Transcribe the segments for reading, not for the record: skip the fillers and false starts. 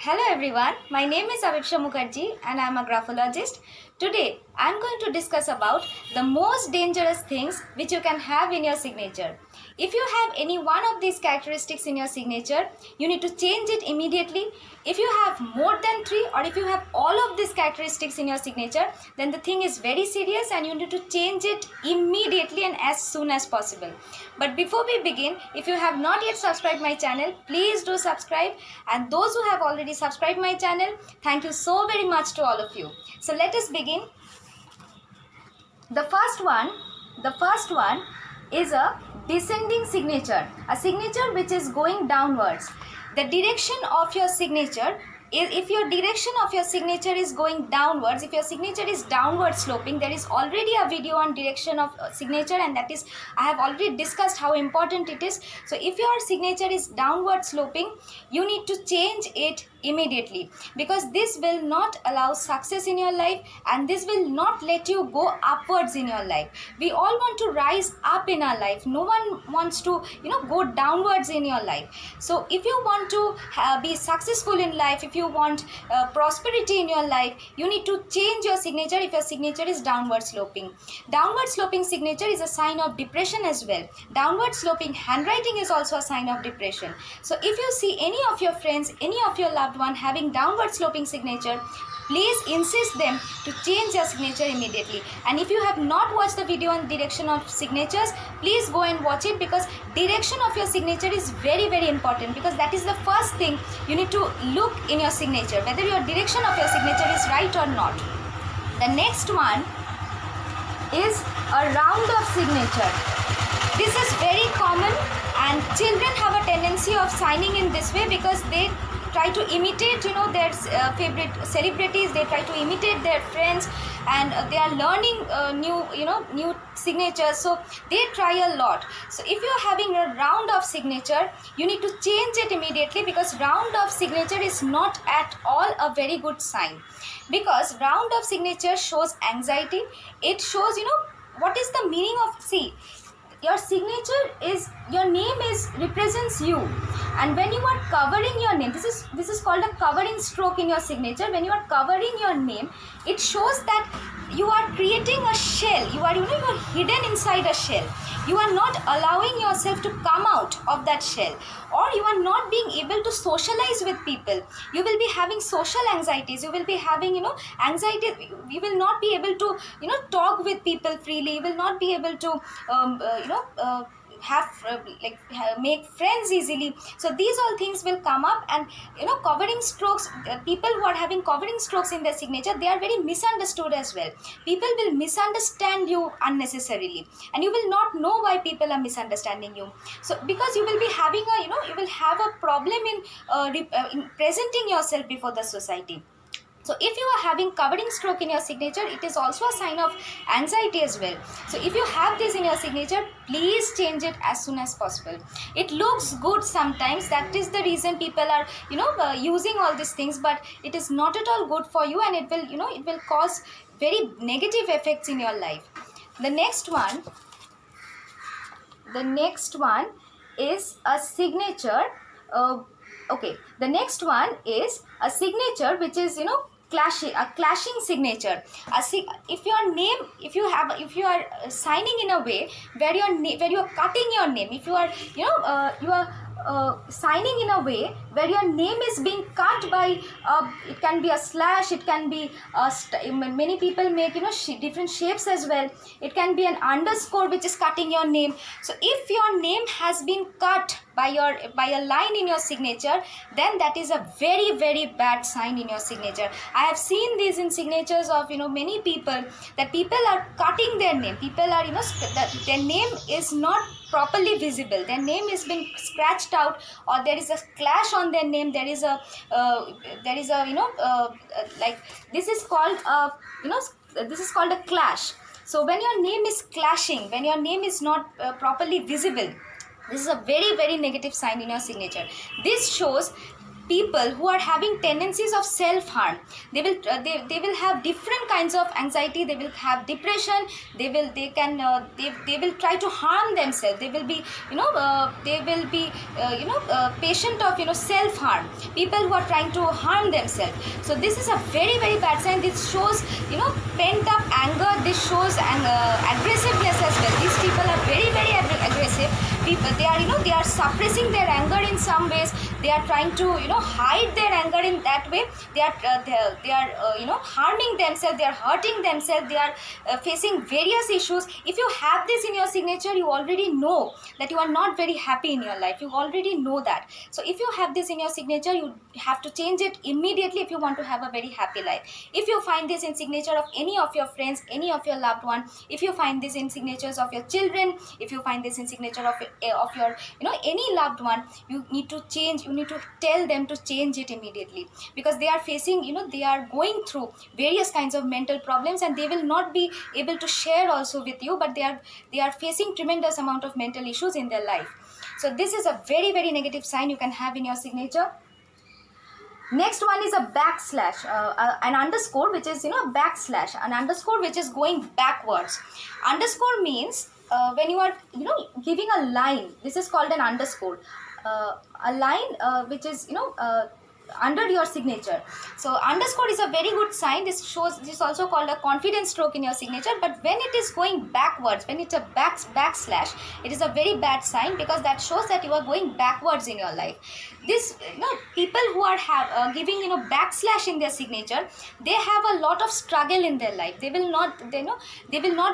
Hello everyone, my name is Avipsha Mukherjee and I am a graphologist. Today I am going to discuss about the most dangerous things which you can have in your signature. If you have any one of these characteristics in your signature, you need to change it immediately. If you have more than 3 or if you have all of these characteristics in your signature, then the thing is very serious and you need to change it immediately and as soon as possible. But before we begin, if you have not yet subscribed my channel, please do subscribe, and those who have already subscribed my channel, thank you so very much to all of you. So let us begin. The first one is a descending signature, a signature which is going downwards. The direction of your signature is, if your direction of your signature is going downwards, if your signature is downward sloping, there is already a video on direction of signature, and that is, I have already discussed how important it is. So if your signature is downward sloping, you need to change it immediately, because this will not allow success in your life and this will not let you go upwards in your life. We all want to rise up in our life. No one wants to go downwards in your life. So if you want to be successful in life, if you want prosperity in your life, you need to change your signature if your signature is downward sloping. Downward sloping signature is a sign of depression as well. Downward sloping handwriting is also a sign of depression. So if you see any of your friends, any of your loved one having downward sloping signature, please insist them to change their signature immediately. And if you have not watched the video on direction of signatures, please go and watch it, because direction of your signature is very, very important, because that is the first thing you need to look in your signature, whether your direction of your signature is right or not. The next one is a round of signature. This is very common and children have a tendency of signing in this way because they try to imitate their favorite celebrities. They try to imitate their friends, and they are learning new signatures, so they try a lot. So if you are having a round of signature, you need to change it immediately, because round of signature is not at all a very good sign, because round of signature shows anxiety. It shows what is the meaning of, see, your signature is, your name is represents you, and when you are covering your name, this is called a covering stroke in your signature. When you are covering your name, it shows that you are creating a shell. You are you are hidden inside a shell. You are not allowing yourself to come out of that shell, or you are not being able to socialize with people. You will be having social anxieties. You will be having anxiety. You will not be able to talk with people freely. You will not be able to make friends easily. So these all things will come up, and covering strokes, people who are having covering strokes in their signature, they are very misunderstood as well. People will misunderstand you unnecessarily, and you will not know why people are misunderstanding you. So because you will be having you will have a problem in presenting yourself before the society. So if you are having covering stroke in your signature, it is also a sign of anxiety as well. So if you have this in your signature, please change it as soon as possible. It looks good sometimes. That is the reason people are using all these things, but it is not at all good for you, and it will it will cause very negative effects in your life. The next one is a signature. The next one is a signature which is clashing signature. If you are signing in a way where you are cutting your name, if you are signing in a way where your name is being cut by it can be a slash, it can be many people make different shapes as well. It can be an underscore which is cutting your name. So if your name has been cut by a line in your signature, then that is a very, very bad sign in your signature. I have seen these in signatures of many people, that people are cutting their name. People are their name is not properly visible. Their name is being scratched out, or there is a clash on their name. There is a like this is called a clash. So when your name is clashing, when your name is not properly visible, this is a very, very negative sign in your signature. This shows people who are having tendencies of self harm. They will have different kinds of anxiety, they will have depression, they will try to harm themselves, they will be patient of self harm, people who are trying to harm themselves. So this is a very very bad sign. This shows pent up anger, this shows aggressiveness as well. These people are very very aggressive people. They are suppressing their anger in some ways, they are trying to hide their anger in that way. They are harming themselves, they are hurting themselves, they are facing various issues. If you have this in your signature, you already know that you are not very happy in your life, you already know that. So if you have this in your signature, you have to change it immediately if you want to have a very happy life. If you find this in signature of any of your friends, any of your loved one, if you find this in signatures of your children, if you find this in signature of your any loved one, you need to change, you need to tell them to change it immediately, because they are facing they are going through various kinds of mental problems, and they will not be able to share also with you, but they are facing tremendous amount of mental issues in their life. So this is a very very negative sign you can have in your signature. Next one is a backslash, an underscore, which is backslash, an underscore which is going backwards. Underscore means when you are giving a line, this is called an underscore. A line which is under your signature. So underscore is a very good sign. This is also called a confidence stroke in your signature, but when it is going backwards, when it's a backslash, it is a very bad sign, because that shows that you are going backwards in your life. This people who are giving backslash in their signature, they have a lot of struggle in their life. They will not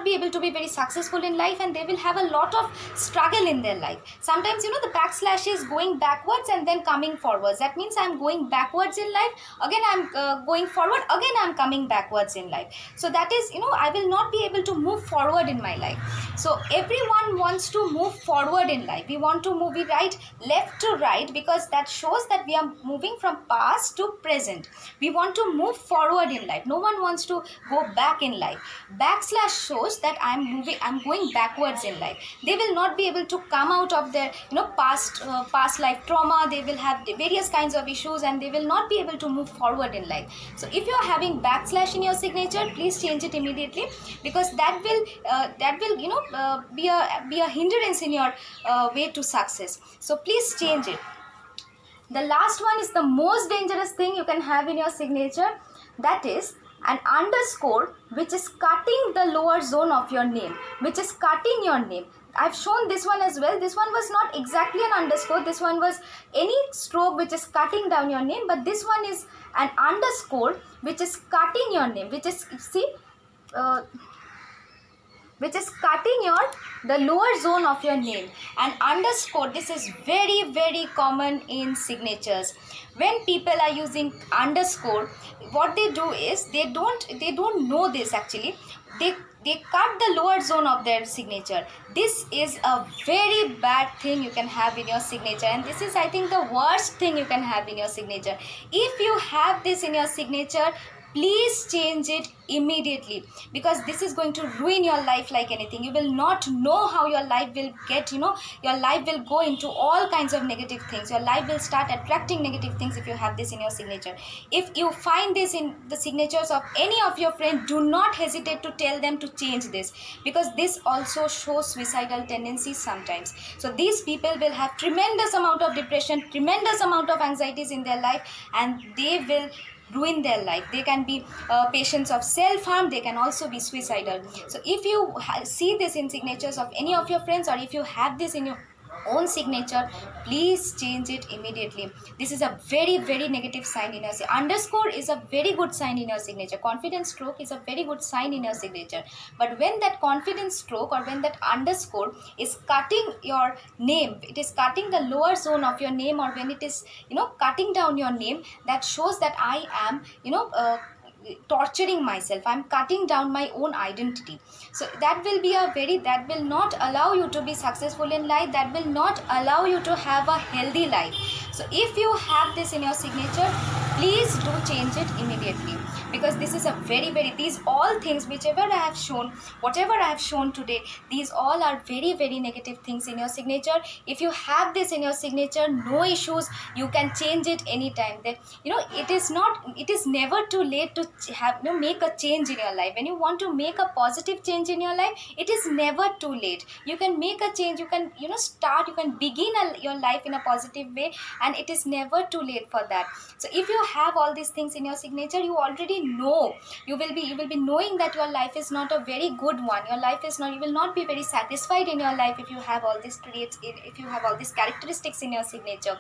be able to be very successful in life, and they will have a lot of struggle in their life. Sometimes the backslash is going backwards and then coming forwards. That means I'm going backwards in life, again I'm going forward, again I'm coming backwards in life. So that is I will not be able to move forward in my life. So everyone wants to move forward in life. We want to move right, left to right, because that shows that we are moving from past to present. We want to move forward in life. No one wants to go back in life. Backslash shows that I'm going backwards in life. They will not be able to come out of their past life trauma. They will have various kinds of issues, and they will not be able to move forward in life. So if you are having backslash in your signature, please change it immediately, because that will be a hindrance in your way to success. So please change it. The last one is the most dangerous thing you can have in your signature. That is an underscore which is cutting the lower zone of your name, which is cutting your name. I've shown this one as well. This one was not exactly an underscore. This one was any stroke which is cutting down your name, but this one is an underscore which is cutting your name, which is which is cutting the lower zone of your name. And underscore, this is very very common in signatures. When people are using underscore, what they do is they don't know this actually. They cut the lower zone of their signature. This is a very bad thing you can have in your signature, and this is I think the worst thing you can have in your signature. If you have this in your signature, please change it immediately, because this is going to ruin your life like anything. You will not know how your life will get, your life will go into all kinds of negative things. Your life will start attracting negative things if you have this in your signature. If you find this in the signatures of any of your friends, do not hesitate to tell them to change this, because this also shows suicidal tendencies sometimes. So these people will have tremendous amount of depression, tremendous amount of anxieties in their life, and they will ruin their life. They can be patients of self-harm, they can also be suicidal. So if you see this in signatures of any of your friends, or if you have this in your own signature, please change it immediately. This is a very very negative sign in your signature. Underscore is a very good sign in your signature. Confidence stroke is a very good sign in your signature. But when that confidence stroke or when that underscore is cutting your name, it is cutting the lower zone of your name, or when it is cutting down your name, that shows that I am torturing myself, I'm cutting down my own identity. So that will not allow you to be successful in life, that will not allow you to have a healthy life. So if you have this in your signature, please do change it immediately, because this is a very, these all things whichever I have shown, whatever I have shown today, these all are very negative things in your signature. If you have this in your signature, no issues, you can change it anytime. That, it is never too late to have, make a change in your life. When you want to make a positive change in your life, it is never too late. You can make a change, you can start, you can begin your life in a positive way, and it is never too late for that. So if you have all these things in your signature, you already know, you will be knowing that your life is not a very good one. Your life is not, you will not be very satisfied in your life if you have all these traits, if you have all these characteristics in your signature.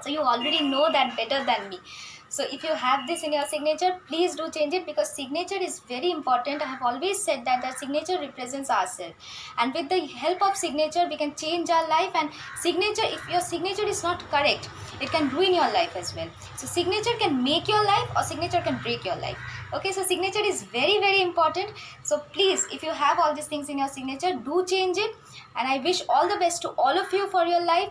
So you already know that better than me. So if you have this in your signature, please do change it, because signature is very important. I have always said that the signature represents ourselves, and with the help of signature we can change our life. And signature, if your signature is not correct, it can ruin your life as well. So signature can make your life, or signature can break your life. Okay, so signature is very important. So please, if you have all these things in your signature, do change it. And I wish all the best to all of you for your life,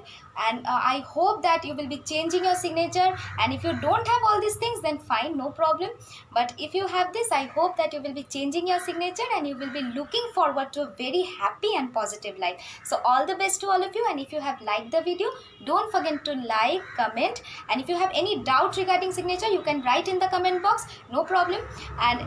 and I hope that you will be changing your signature. And if you don't have all these things, then fine, no problem. But if you have this, I hope that you will be changing your signature, and you will be looking forward to a very happy and positive life. So all the best to all of you. And if you have liked the video, don't forget to like, comment, and if you have any doubt regarding signature, you can write in the comment box, no problem. And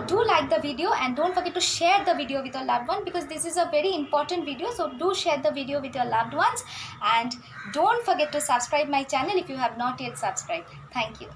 do like the video, and don't forget to share the video with your loved one, because this is a very important video. So do share the video with your loved ones, and don't forget to subscribe my channel if you have not yet subscribed. Thank you.